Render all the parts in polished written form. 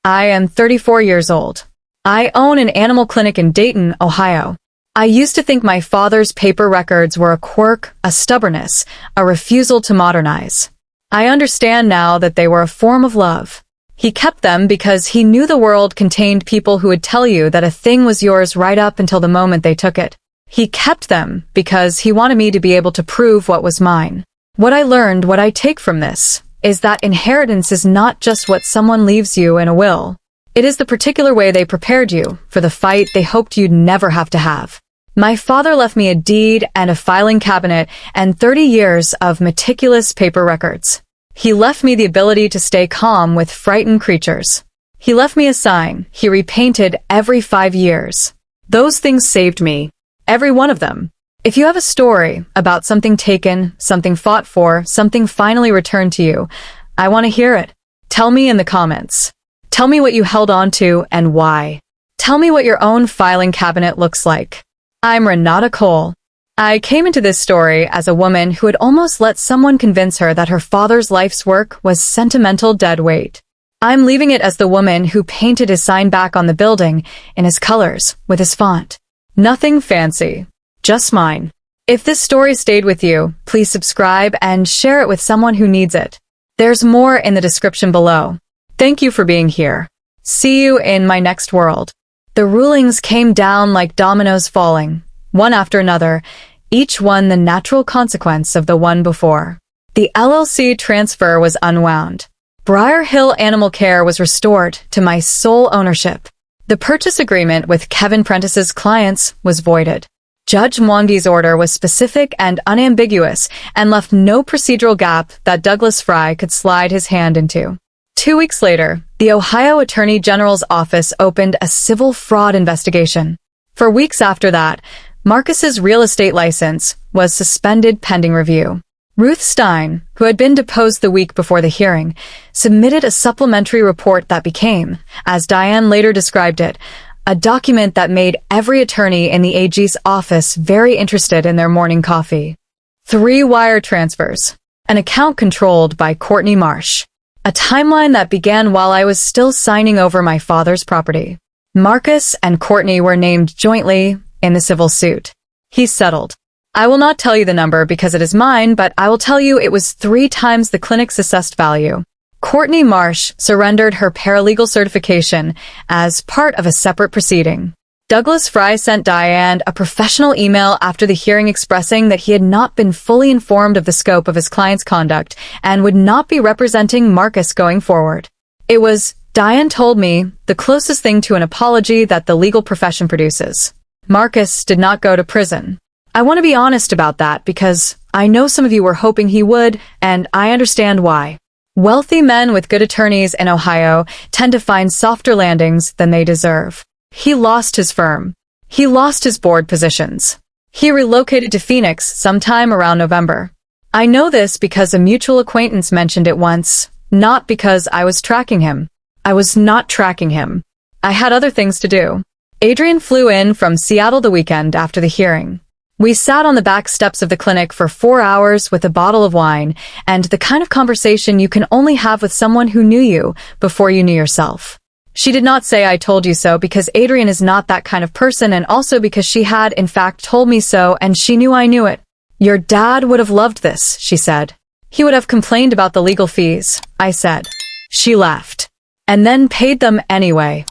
I am 34 years old. I own an animal clinic in Dayton, Ohio. I used to think my father's paper records were a quirk, a stubbornness, a refusal to modernize. I understand now that they were a form of love. He kept them because he knew the world contained people who would tell you that a thing was yours right up until the moment they took it. He kept them because he wanted me to be able to prove what was mine. What I learned, what I take from this, is that inheritance is not just what someone leaves you in a will. It is the particular way they prepared you for the fight they hoped you'd never have to have. My father left me a deed and a filing cabinet and 30 years of meticulous paper records. He left me the ability to stay calm with frightened creatures. He left me a sign he repainted every 5 years. Those things saved me. Every one of them. If you have a story about something taken, something fought for, something finally returned to you, I want to hear it. Tell me in the comments. Tell me what you held on to and why. Tell me what your own filing cabinet looks like. I'm Renata Cole. I came into this story as a woman who had almost let someone convince her that her father's life's work was sentimental dead weight. I'm leaving it as the woman who painted his sign back on the building in his colors with his font. Nothing fancy. Just mine. If this story stayed with you, please subscribe and share it with someone who needs it. There's more in the description below. Thank you for being here. See you in my next world. The rulings came down like dominoes falling, one after another, each one the natural consequence of the one before. The LLC transfer was unwound. Briar Hill Animal Care was restored to my sole ownership. The purchase agreement with Kevin Prentice's clients was voided. Judge Mwangi's order was specific and unambiguous and left no procedural gap that Douglas Fry could slide his hand into. 2 weeks later, the Ohio Attorney General's office opened a civil fraud investigation. For weeks after that, Marcus's real estate license was suspended pending review. Ruth Stein, who had been deposed the week before the hearing, submitted a supplementary report that became, as Diane later described it, a document that made every attorney in the AG's office very interested in their morning coffee. 3 wire transfers. An account controlled by Courtney Marsh. A timeline that began while I was still signing over my father's property. Marcus and Courtney were named jointly in the civil suit. He settled. I will not tell you the number because it is mine, but I will tell you it was 3 times the clinic's assessed value. Courtney Marsh surrendered her paralegal certification as part of a separate proceeding. Douglas Fry sent Diane a professional email after the hearing expressing that he had not been fully informed of the scope of his client's conduct and would not be representing Marcus going forward. It was, Diane told me, the closest thing to an apology that the legal profession produces. Marcus did not go to prison. I want to be honest about that because I know some of you were hoping he would, and I understand why. Wealthy men with good attorneys in Ohio tend to find softer landings than they deserve. He lost his firm. He lost his board positions. He relocated to Phoenix sometime around November. I know this because a mutual acquaintance mentioned it once, not because I was tracking him. I was not tracking him. I had other things to do. Adrian flew in from Seattle the weekend after the hearing. We sat on the back steps of the clinic for 4 hours with a bottle of wine and the kind of conversation you can only have with someone who knew you before you knew yourself. She did not say I told you so because Adrian is not that kind of person and also because she had, in fact, told me so and she knew I knew it. Your dad would have loved this, she said. He would have complained about the legal fees, I said. She laughed. And then paid them anyway.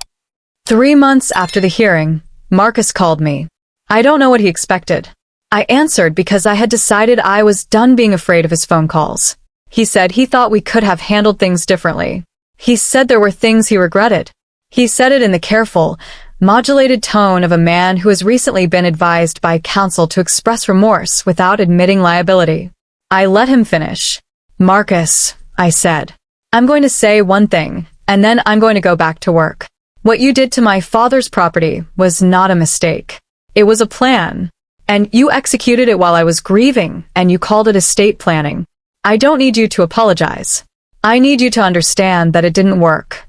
3 months after the hearing, Marcus called me. I don't know what he expected. I answered because I had decided I was done being afraid of his phone calls. He said he thought we could have handled things differently. He said there were things he regretted. He said it in the careful, modulated tone of a man who has recently been advised by counsel to express remorse without admitting liability. I let him finish. Marcus, I said, I'm going to say one thing, and then I'm going to go back to work. What you did to my father's property was not a mistake. It was a plan. And you executed it while I was grieving, and you called it estate planning. I don't need you to apologize. I need you to understand that it didn't work.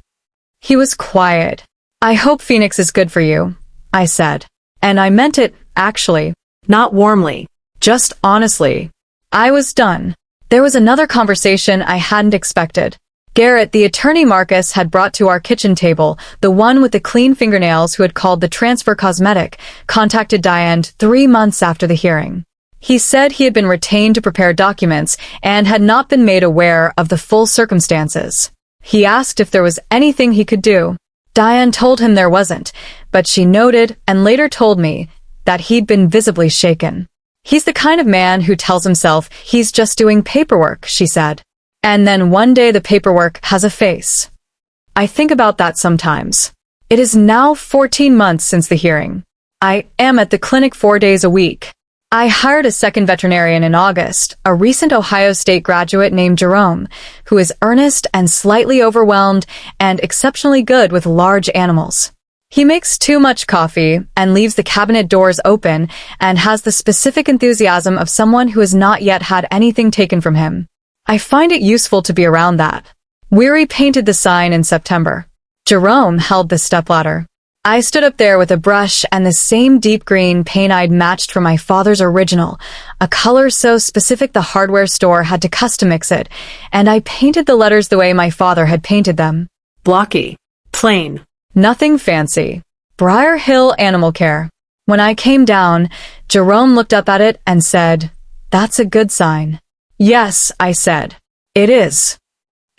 He was quiet. I hope Phoenix is good for you, I said. And I meant it, actually. Not warmly. Just honestly. I was done. There was another conversation I hadn't expected. Garrett, the attorney Marcus had brought to our kitchen table, the one with the clean fingernails who had called the transfer cosmetic, contacted Diane 3 months after the hearing. He said he had been retained to prepare documents and had not been made aware of the full circumstances. He asked if there was anything he could do. Diane told him there wasn't, but she noted and later told me that he'd been visibly shaken. He's the kind of man who tells himself he's just doing paperwork, she said. And then one day the paperwork has a face. I think about that sometimes. It is now 14 months since the hearing. I am at the clinic 4 days a week. I hired a second veterinarian in August, a recent Ohio State graduate named Jerome, who is earnest and slightly overwhelmed and exceptionally good with large animals. He makes too much coffee and leaves the cabinet doors open and has the specific enthusiasm of someone who has not yet had anything taken from him. I find it useful to be around that. Weary painted the sign in September. Jerome held the stepladder. I stood up there with a brush and the same deep green paint I'd matched from my father's original, a color so specific the hardware store had to custom mix it, and I painted the letters the way my father had painted them. Blocky. Plain. Nothing fancy. Briar Hill Animal Care. When I came down, Jerome looked up at it and said, "That's a good sign." "Yes," I said. "It is.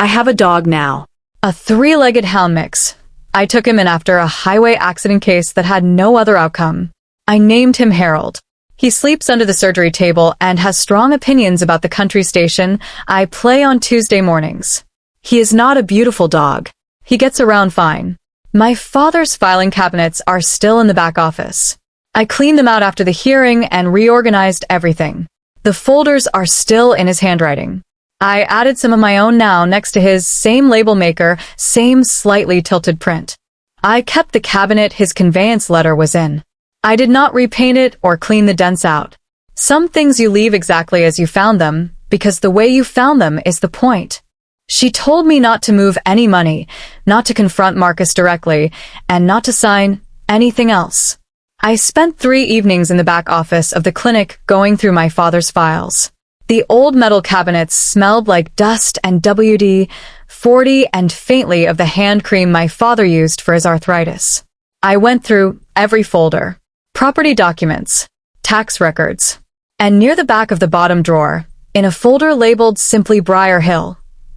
I have a dog now." A 3-legged hound mix. I took him in after a highway accident case that had no other outcome. I named him Harold. He sleeps under the surgery table and has strong opinions about the country station I play on Tuesday mornings. He is not a beautiful dog. He gets around fine. My father's filing cabinets are still in the back office. I cleaned them out after the hearing and reorganized everything. The folders are still in his handwriting. I added some of my own now next to his, same label maker, same slightly tilted print. I kept the cabinet his conveyance letter was in. I did not repaint it or clean the dents out. Some things you leave exactly as you found them, because the way you found them is the point. She told me not to move any money, not to confront Marcus directly, and not to sign anything else. I spent 3 evenings in the back office of the clinic going through my father's files. The old metal cabinets smelled like dust and WD-40 and faintly of the hand cream my father used for his arthritis. I went through every folder. Property documents, tax records, and near the back of the bottom drawer, in a folder labeled simply Briar Hill,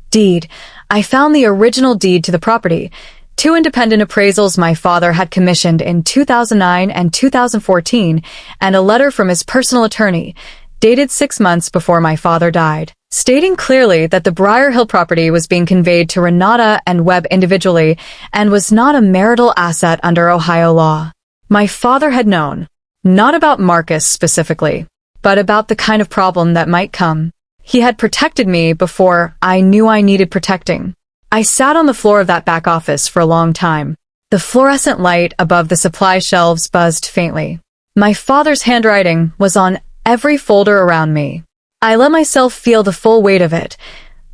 deed, I found the original deed to the property, 2 independent appraisals my father had commissioned in 2009 and 2014, and a letter from his personal attorney, dated 6 months before my father died, stating clearly that the Briar Hill property was being conveyed to Renata and Webb individually and was not a marital asset under Ohio law. My father had known, not about Marcus specifically, but about the kind of problem that might come. He had protected me before I knew I needed protecting. I sat on the floor of that back office for a long time. The fluorescent light above the supply shelves buzzed faintly. My father's handwriting was on every folder around me. I let myself feel the full weight of it,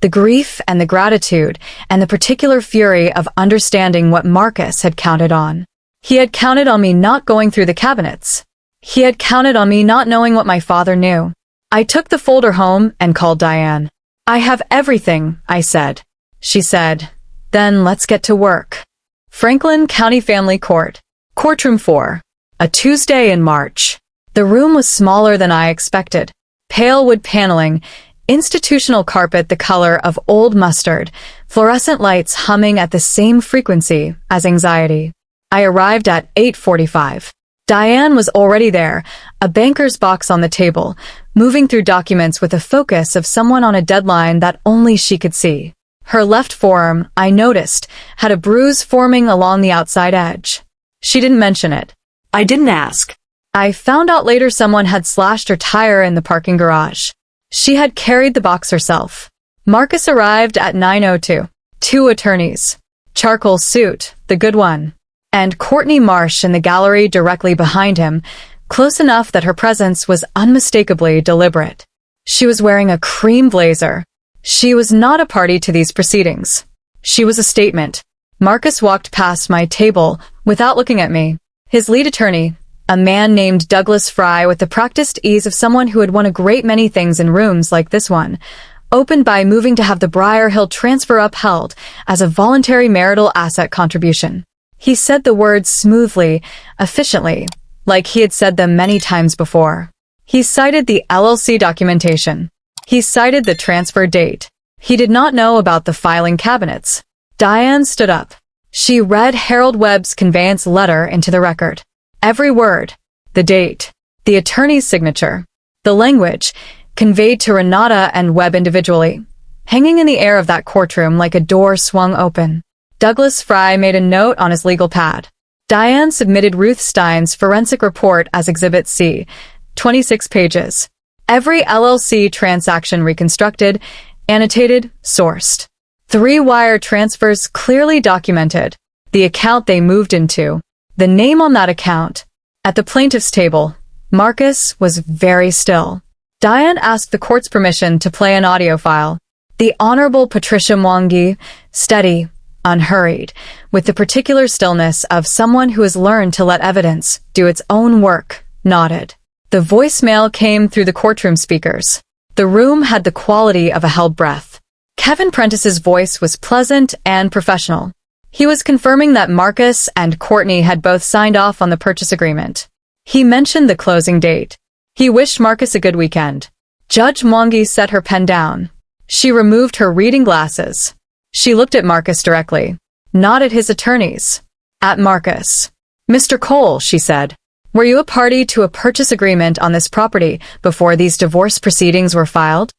the grief and the gratitude and the particular fury of understanding what Marcus had counted on. He had counted on me not going through the cabinets. He had counted on me not knowing what my father knew. I took the folder home and called Diane. "I have everything," I said. She said, "Then let's get to work." Franklin County Family Court, Courtroom 4, a Tuesday in March. The room was smaller than I expected. Pale wood paneling, institutional carpet the color of old mustard, fluorescent lights humming at the same frequency as anxiety. I arrived at 8:45. Diane was already there, a banker's box on the table, moving through documents with the focus of someone on a deadline that only she could see. Her left forearm, I noticed, had a bruise forming along the outside edge. She didn't mention it. I didn't ask. I found out later someone had slashed her tire in the parking garage. She had carried the box herself. Marcus arrived at 9:02. 2 attorneys. Charcoal suit, the good one. And Courtney Marsh in the gallery directly behind him, close enough that her presence was unmistakably deliberate. She was wearing a cream blazer. She was not a party to these proceedings. She was a statement. Marcus walked past my table without looking at me. His lead attorney, a man named Douglas Fry with the practiced ease of someone who had won a great many things in rooms like this one, opened by moving to have the Briar Hill transfer upheld as a voluntary marital asset contribution. He said the words smoothly, efficiently, like he had said them many times before. He cited the LLC documentation. He cited the transfer date. He did not know about the filing cabinets. Diane stood up. She read Harold Webb's conveyance letter into the record. Every word, the date, the attorney's signature, the language, conveyed to Renata and Webb individually, hanging in the air of that courtroom like a door swung open. Douglas Fry made a note on his legal pad. Diane submitted Ruth Stein's forensic report as Exhibit C, 26 pages. Every LLC transaction reconstructed, annotated, sourced. 3 wire transfers clearly documented. The account they moved into. The name on that account. At the plaintiff's table, Marcus was very still. Diane asked the court's permission to play an audio file. The Honorable Patricia Mwangi, steady, unhurried, with the particular stillness of someone who has learned to let evidence do its own work, nodded. The voicemail came through the courtroom speakers. The room had the quality of a held breath. Kevin Prentice's voice was pleasant and professional. He was confirming that Marcus and Courtney had both signed off on the purchase agreement. He mentioned the closing date. He wished Marcus a good weekend. Judge Mwangi set her pen down. She removed her reading glasses. She looked at Marcus directly, not at his attorneys. At Marcus. Mr. Cole, she said, were you a party to a purchase agreement on this property before these divorce proceedings were filed?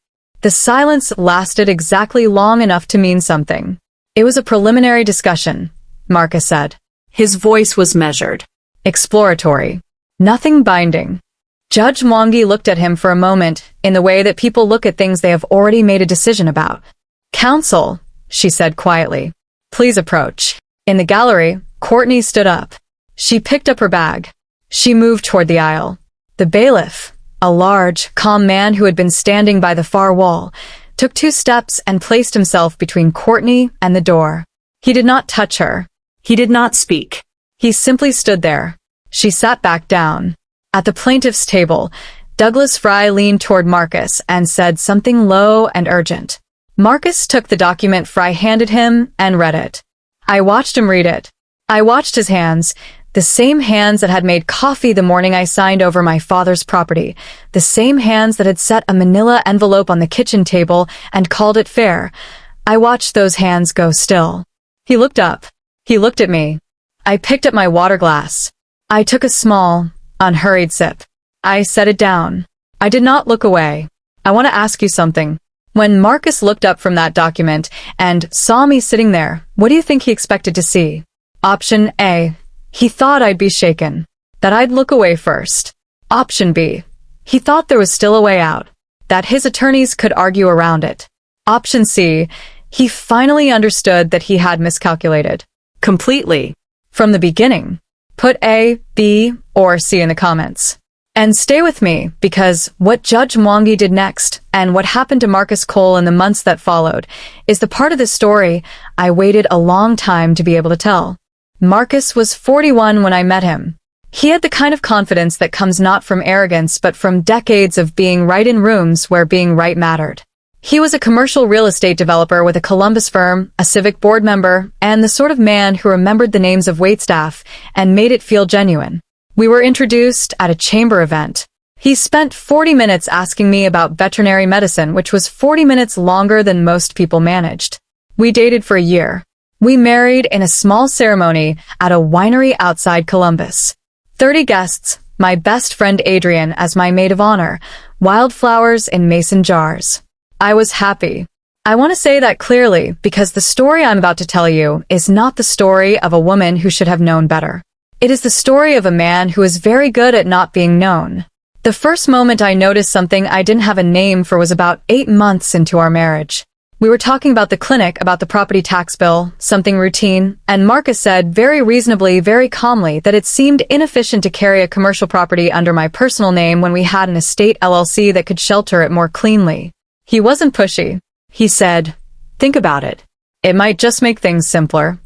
The silence lasted exactly long enough to mean something. It was a preliminary discussion, Marcus said. His voice was measured. Exploratory. Nothing binding. Judge Mwangi looked at him for a moment in the way that people look at things they have already made a decision about. Counsel, she said quietly. Please approach. In the gallery, Courtney stood up. She picked up her bag. She moved toward the aisle. The bailiff, a large, calm man who had been standing by the far wall, took 2 steps and placed himself between Courtney and the door. He did not touch her. He did not speak. He simply stood there. She sat back down. At the plaintiff's table, Douglas Fry leaned toward Marcus and said something low and urgent. Marcus took the document Fry handed him and read it. I watched him read it. I watched his hands, the same hands that had made coffee the morning I signed over my father's property, the same hands that had set a manila envelope on the kitchen table and called it fair. I watched those hands go still. He looked up. He looked at me. I picked up my water glass. I took a small, unhurried sip. I set it down. I did not look away. I want to ask you something. When Marcus looked up from that document and saw me sitting there, what do you think he expected to see? Option A. He thought I'd be shaken. That I'd look away first. Option B. He thought there was still a way out. That his attorneys could argue around it. Option C. He finally understood that he had miscalculated. Completely. From the beginning. Put A, B, or C in the comments. And stay with me, because what Judge Mwangi did next, and what happened to Marcus Cole in the months that followed, is the part of the story I waited a long time to be able to tell. Marcus was 41 when I met him. He had the kind of confidence that comes not from arrogance but from decades of being right in rooms where being right mattered. He was a commercial real estate developer with a Columbus firm, a civic board member, and the sort of man who remembered the names of waitstaff and made it feel genuine. We were introduced at a chamber event. He spent 40 minutes asking me about veterinary medicine, which was 40 minutes longer than most people managed. We dated for a year. We married in a small ceremony at a winery outside Columbus. 30 guests, my best friend Adrian as my maid of honor, wildflowers in mason jars. I was happy. I want to say that clearly because the story I'm about to tell you is not the story of a woman who should have known better. It is the story of a man who is very good at not being known. The first moment I noticed something I didn't have a name for was about 8 months into our marriage. We were talking about the clinic, about the property tax bill, something routine, and Marcus said very reasonably, very calmly, that it seemed inefficient to carry a commercial property under my personal name when we had an estate LLC that could shelter it more cleanly. He wasn't pushy. He said, think about it. It might just make things simpler.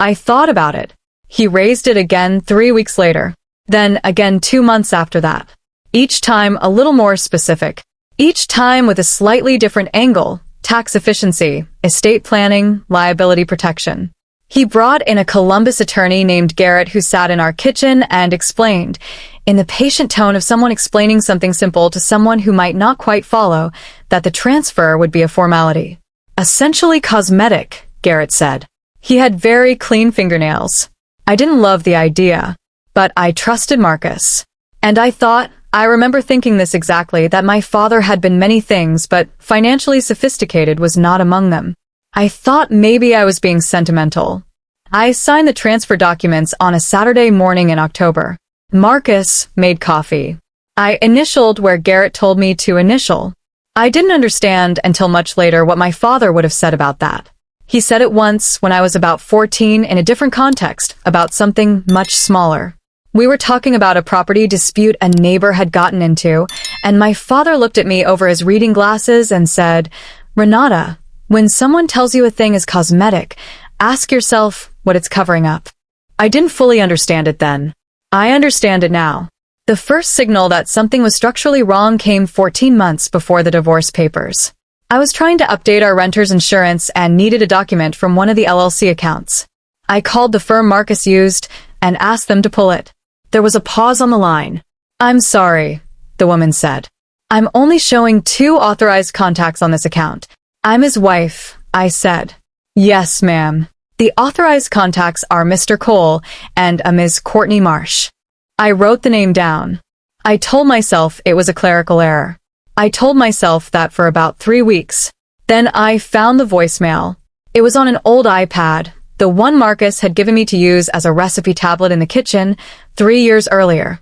I thought about it. He raised it again 3 weeks later. Then again 2 months after that. Each time a little more specific. each time with a slightly different angle: tax efficiency, estate planning, liability protection. He brought in a Columbus attorney named Garrett who sat in our kitchen and explained, in the patient tone of someone explaining something simple to someone who might not quite follow, that the transfer would be a formality. Essentially cosmetic, Garrett said. He had very clean fingernails. I didn't love the idea, but I trusted Marcus. And I remember thinking this exactly, that my father had been many things, but financially sophisticated was not among them. I thought maybe I was being sentimental. I signed the transfer documents on a Saturday morning in October. Marcus made coffee. I initialed where Garrett told me to initial. I didn't understand until much later what my father would have said about that. He said it once when I was about 14 in a different context, about something much smaller. We were talking about a property dispute a neighbor had gotten into, and my father looked at me over his reading glasses and said, "Renata, when someone tells you a thing is cosmetic, ask yourself what it's covering up." I didn't fully understand it then. I understand it now. The first signal that something was structurally wrong came 14 months before the divorce papers. I was trying to update our renter's insurance and needed a document from one of the LLC accounts. I called the firm Marcus used and asked them to pull it. There was a pause on the line. "I'm sorry," the woman said. "I'm only showing 2 authorized contacts on this account. I'm his wife," I said. "Yes, ma'am. The authorized contacts are Mr. Cole and a Ms. Courtney Marsh." I wrote the name down. I told myself it was a clerical error. I told myself that for about 3 weeks. Then I found the voicemail. It was on an old iPad, the one Marcus had given me to use as a recipe tablet in the kitchen 3 years earlier.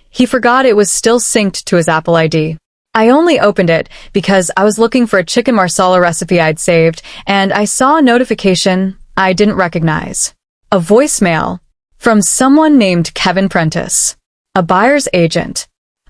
He forgot it was still synced to his Apple ID. I only opened it because I was looking for a chicken marsala recipe I'd saved, and I saw a notification I didn't recognize. A voicemail from someone named Kevin Prentice, a buyer's agent.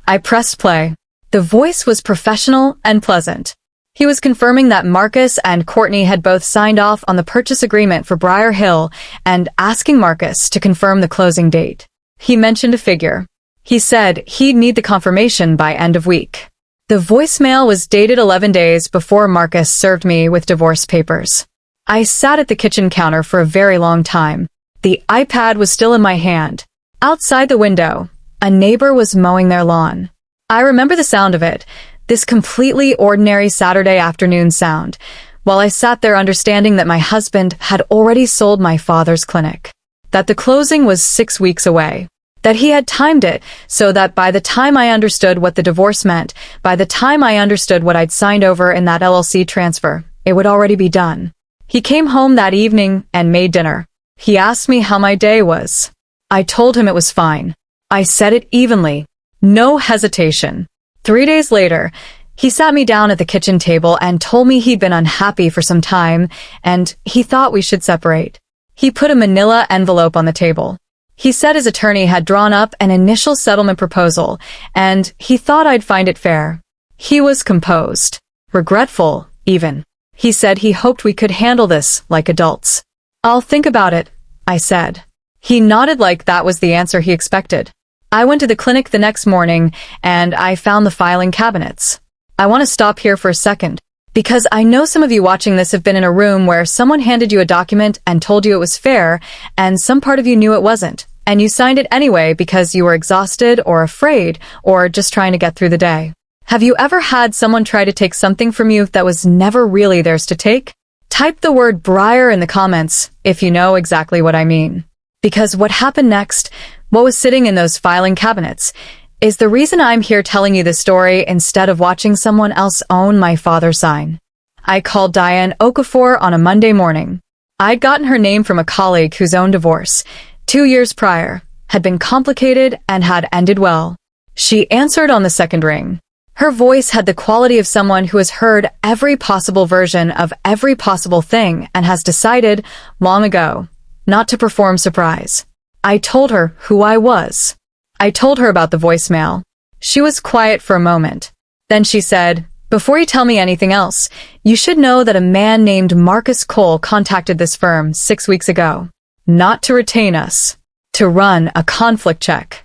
I pressed play. The voice was professional and pleasant. He was confirming that Marcus and Courtney had both signed off on the purchase agreement for Briar Hill and asking Marcus to confirm the closing date. He mentioned a figure. He said he'd need the confirmation by end of week. The voicemail was dated 11 days before Marcus served me with divorce papers. I sat at the kitchen counter for a very long time. The iPad was still in my hand. Outside the window, a neighbor was mowing their lawn. I remember the sound of it, this completely ordinary Saturday afternoon sound, while I sat there understanding that my husband had already sold my father's clinic, that the closing was 6 weeks away, that he had timed it so that by the time I understood what the divorce meant, by the time I understood what I'd signed over in that LLC transfer, it would already be done. He came home that evening and made dinner. He asked me how my day was. I told him it was fine. I said it evenly. No hesitation. 3 days later, he sat me down at the kitchen table and told me he'd been unhappy for some time and he thought we should separate. He put a manila envelope on the table. He said his attorney had drawn up an initial settlement proposal and he thought I'd find it fair. He was composed, regretful, even. He said he hoped we could handle this like adults. "I'll think about it," I said. He nodded like that was the answer he expected. I went to the clinic the next morning and I found the filing cabinets. I want to stop here for a second, because I know some of you watching this have been in a room where someone handed you a document and told you it was fair, and some part of you knew it wasn't, and you signed it anyway because you were exhausted or afraid or just trying to get through the day. Have you ever had someone try to take something from you that was never really theirs to take? Type the word Briar in the comments if you know exactly what I mean. Because what happened next, what was sitting in those filing cabinets, is the reason I'm here telling you this story instead of watching someone else own my father's sign. I called Diane Okafor on a Monday morning. I'd gotten her name from a colleague whose own divorce, 2 years prior, had been complicated and had ended well. She answered on the second ring. Her voice had the quality of someone who has heard every possible version of every possible thing and has decided, long ago, not to perform surprise. I told her who I was. I told her about the voicemail. She was quiet for a moment. Then she said, "Before you tell me anything else, you should know that a man named Marcus Cole contacted this firm 6 weeks ago. Not to retain us. To run a conflict check."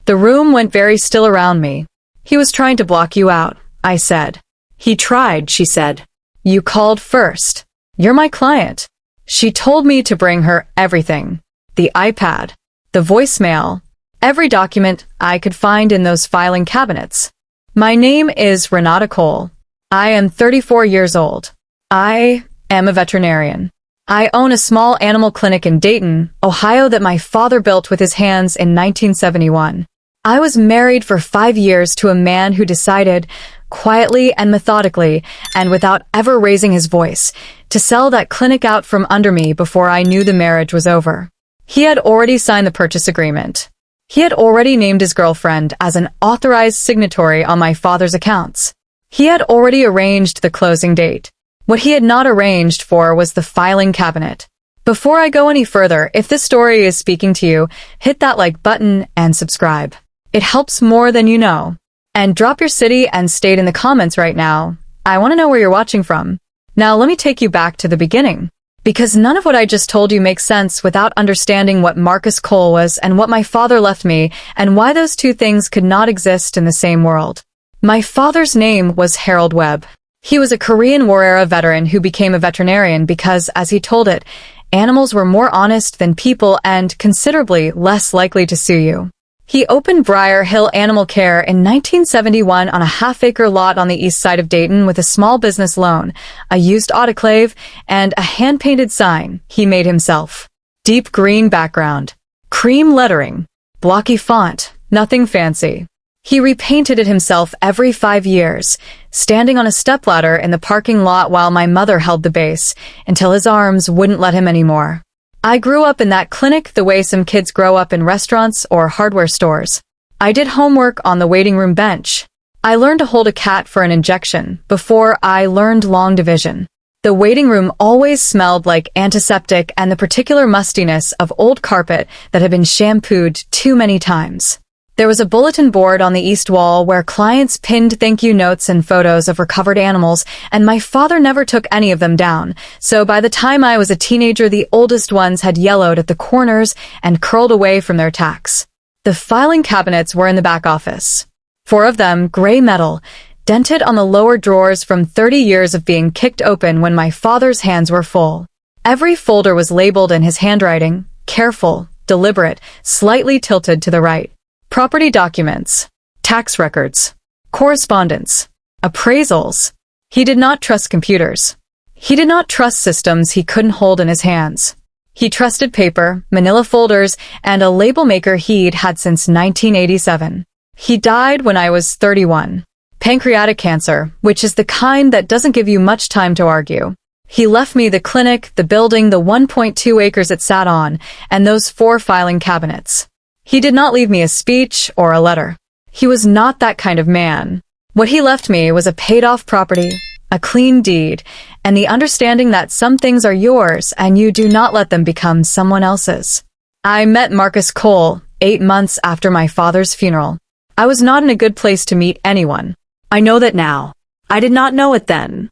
The room went very still around me. "He was trying to block you out," I said. He tried, she said. You called first. You're my client. She told me to bring her everything. The iPad, the voicemail, every document I could find in those filing cabinets. My name is Renata Cole. I am 34 years old. I am a veterinarian. I own a small animal clinic in Dayton, Ohio that my father built with his hands in 1971. I was married for 5 years to a man who decided, quietly and methodically, and without ever raising his voice, to sell that clinic out from under me before I knew the marriage was over. He had already signed the purchase agreement. He had already named his girlfriend as an authorized signatory on my father's accounts. He had already arranged the closing date. What he had not arranged for was the filing cabinet. Before I go any further, if this story is speaking to you, hit that like button and subscribe. It helps more than you know. And drop your city and state in the comments right now. I want to know where you're watching from. Now let me take you back to the beginning. Because none of what I just told you makes sense without understanding what Marcus Cole was and what my father left me and why those two things could not exist in the same world. My father's name was Harold Webb. He was a Korean War-era veteran who became a veterinarian because, as he told it, animals were more honest than people and considerably less likely to sue you. He opened Briar Hill Animal Care in 1971 on a half-acre lot on the east side of Dayton with a small business loan, a used autoclave, and a hand-painted sign he made himself. Deep green background, cream lettering, blocky font, nothing fancy. He repainted it himself every 5 years, standing on a stepladder in the parking lot while my mother held the base, until his arms wouldn't let him anymore. I grew up in that clinic the way some kids grow up in restaurants or hardware stores. I did homework on the waiting room bench. I learned to hold a cat for an injection before I learned long division. The waiting room always smelled like antiseptic and the particular mustiness of old carpet that had been shampooed too many times. There was a bulletin board on the east wall where clients pinned thank you notes and photos of recovered animals, and my father never took any of them down, so by the time I was a teenager the oldest ones had yellowed at the corners and curled away from their tacks. The filing cabinets were in the back office. 4 of them, gray metal, dented on the lower drawers from 30 years of being kicked open when my father's hands were full. Every folder was labeled in his handwriting, careful, deliberate, slightly tilted to the right. Property documents, tax records, correspondence, appraisals. He did not trust computers. He did not trust systems he couldn't hold in his hands. He trusted paper, manila folders, and a label maker he'd had since 1987. He died when I was 31. Pancreatic cancer, which is the kind that doesn't give you much time to argue. He left me the clinic, the building, the 1.2 acres it sat on, and those 4 filing cabinets. He did not leave me a speech or a letter. He was not that kind of man. What he left me was a paid-off property, a clean deed, and the understanding that some things are yours and you do not let them become someone else's. I met Marcus Cole 8 months after my father's funeral. I was not in a good place to meet anyone. I know that now. I did not know it then.